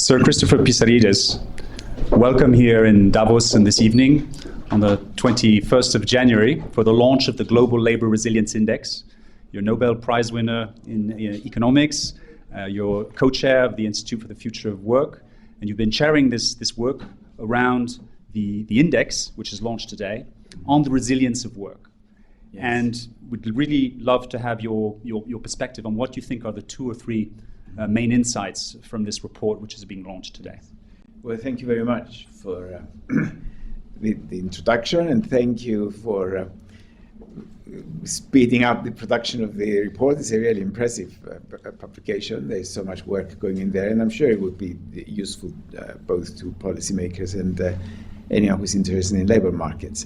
Sir Christopher Pissarides, welcome here in Davos this evening on the 21st of January for the launch of the Global Labor Resilience Index. You're Nobel Prize winner in economics, you're co-chair of the Institute for the Future of Work, and you've been chairing this work around the index, which is launched today, on the resilience of work. Yes. And we'd really love to have your perspective on what you think are the two or three main insights from this report, which is being launched today. Well, thank you very much for the introduction, and thank you for speeding up the production of the report. It's a really impressive publication. There's so much work going in there, and I'm sure it would be useful both to policymakers and anyone who's interested in labor markets.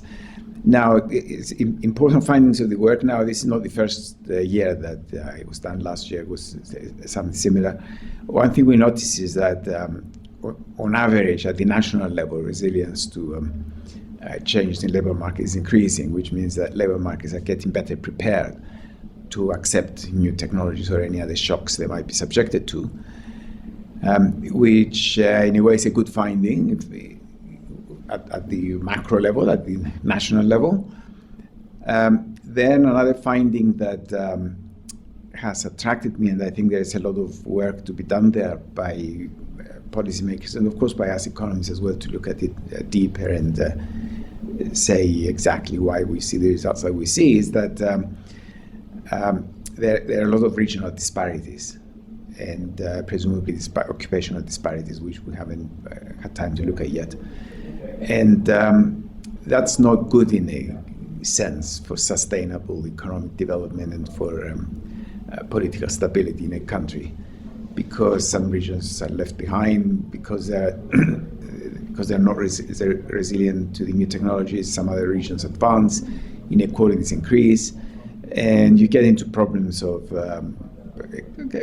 Now, it's important findings of the work. Now, this is not the first year that it was done. Last year was something similar. One thing we notice is that, on average, at the national level, resilience to change in labor market is increasing, which means that labor markets are getting better prepared to accept new technologies or any other shocks they might be subjected to, which in a way is a good finding. At the macro level, at the national level. Then another finding that has attracted me, and I think there's a lot of work to be done there by policymakers and of course by us economists as well, to look at it deeper and say exactly why we see the results that we see, is that there are a lot of regional disparities and presumably occupational disparities, which we haven't had time to look at yet. And that's not good in a sense for sustainable economic development and for political stability in a country, because some regions are left behind because they're not resilient to the new technologies. Some other regions advance, inequalities increase, and you get into problems of a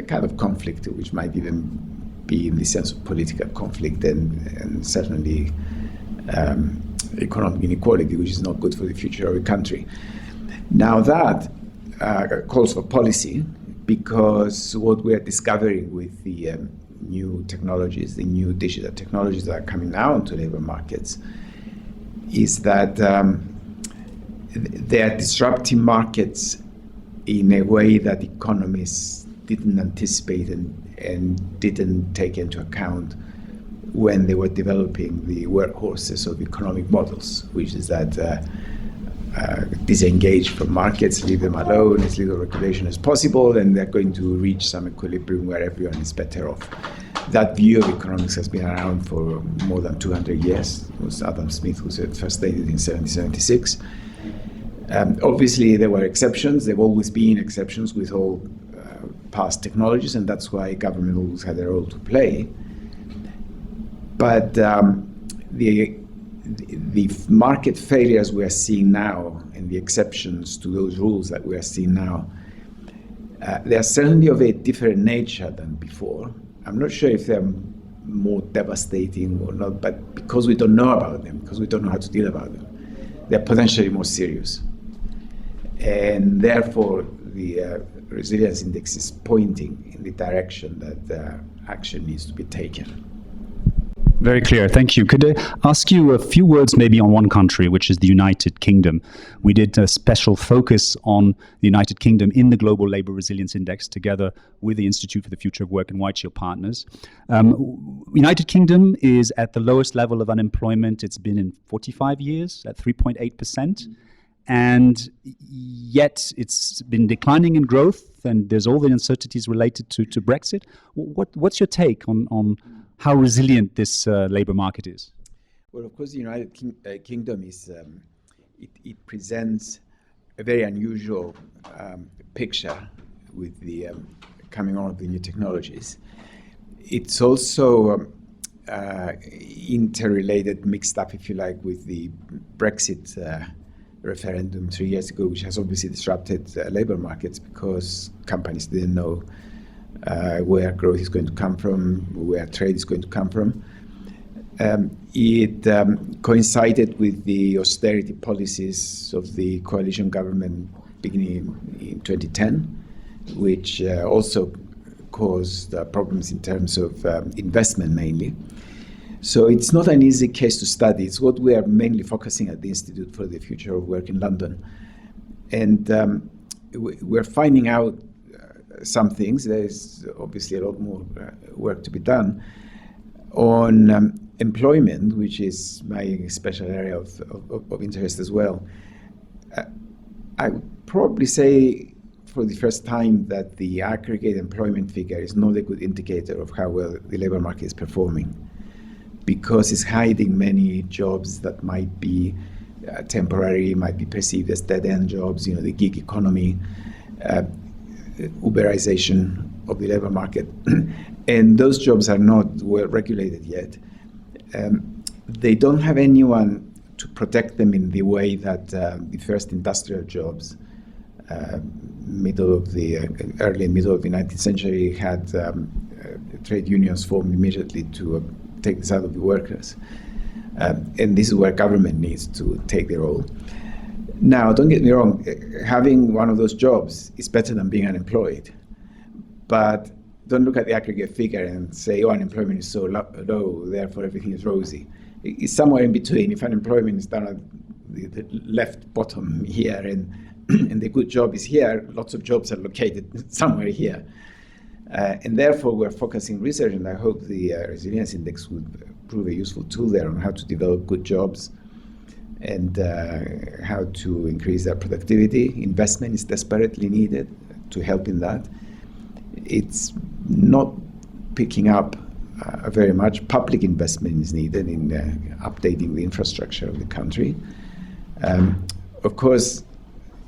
kind of conflict, which might even be in the sense of political conflict and certainly economic inequality, which is not good for the future of a country. Now that calls for policy, because what we are discovering with the new technologies, the new digital technologies that are coming now into labor markets, is that they are disrupting markets in a way that economists didn't anticipate and didn't take into account when they were developing the workhorses of economic models, which is that disengage from markets, leave them alone, as little regulation as possible, and they're going to reach some equilibrium where everyone is better off. That view of economics has been around for more than 200 years. It was Adam Smith who first stated in 1776. Obviously, there were exceptions. There have always been exceptions with all past technologies, and that's why government always had a role to play. But the market failures we are seeing now and the exceptions to those rules that we are seeing now, they are certainly of a different nature than before. I'm not sure if they're more devastating or not, but because we don't know about them, because we don't know how to deal about them, they're potentially more serious. And therefore, the resilience index is pointing in the direction that action needs to be taken. Very clear. Thank you. Could I ask you a few words maybe on one country, which is the United Kingdom? We did a special focus on the United Kingdom in the Global Labor Resilience Index together with the Institute for the Future of Work and White Shield Partners. United Kingdom is at the lowest level of unemployment it's been in 45 years, at 3.8%. And yet it's been declining in growth, and there's all the uncertainties related to Brexit. What's your take on how resilient this labor market is? Well, of course, the United Kingdom is, it presents a very unusual picture with the coming on of the new technologies. It's also interrelated, mixed up, if you like, with the Brexit referendum 3 years ago, which has obviously disrupted labor markets because companies didn't know where growth is going to come from, where trade is going to come from. It coincided with the austerity policies of the coalition government beginning in 2010, which also caused problems in terms of investment mainly. So it's not an easy case to study. It's what we are mainly focusing at the Institute for the Future of Work in London. And we're finding out some things. There's obviously a lot more work to be done on employment, which is my special area of interest as well. I would probably say for the first time that the aggregate employment figure is not a good indicator of how well the labor market is performing, because it's hiding many jobs that might be temporary, might be perceived as dead-end jobs, the gig economy, Uberization of the labor market. And those jobs are not well regulated yet. They don't have anyone to protect them in the way that the first industrial jobs, early and middle of the 19th century, had trade unions formed immediately to take this out of the workers. And this is where government needs to take the role. Now, don't get me wrong, having one of those jobs is better than being unemployed. But don't look at the aggregate figure and say, oh, unemployment is so low, therefore everything is rosy. It's somewhere in between. If unemployment is down at the left bottom here and the good job is here, lots of jobs are located somewhere here. And therefore, we're focusing research, and I hope the Resilience Index would prove a useful tool there on how to develop good jobs and how to increase their productivity. Investment is desperately needed to help in that. It's not picking up very much. Public investment is needed in updating the infrastructure of the country. Of course,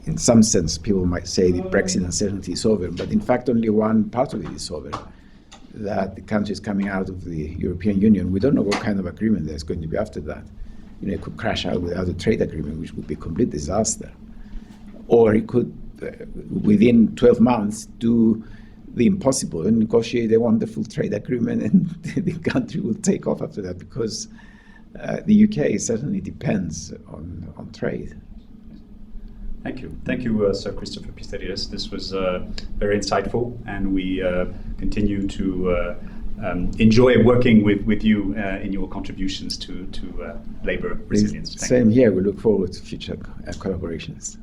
in some sense, people might say the Brexit uncertainty is over, but in fact, only one part of it is over, that the country is coming out of the European Union. We don't know what kind of agreement there's going to be after that. It could crash out without a trade agreement, which would be a complete disaster. Or it could, within 12 months, do the impossible and negotiate a wonderful trade agreement, and the country will take off after that, because the UK certainly depends on trade. Thank you. Thank you, Sir Christopher Pissarides. This was very insightful, and we continue to enjoy working with you in your contributions to labour resilience. Same here. We look forward to future collaborations.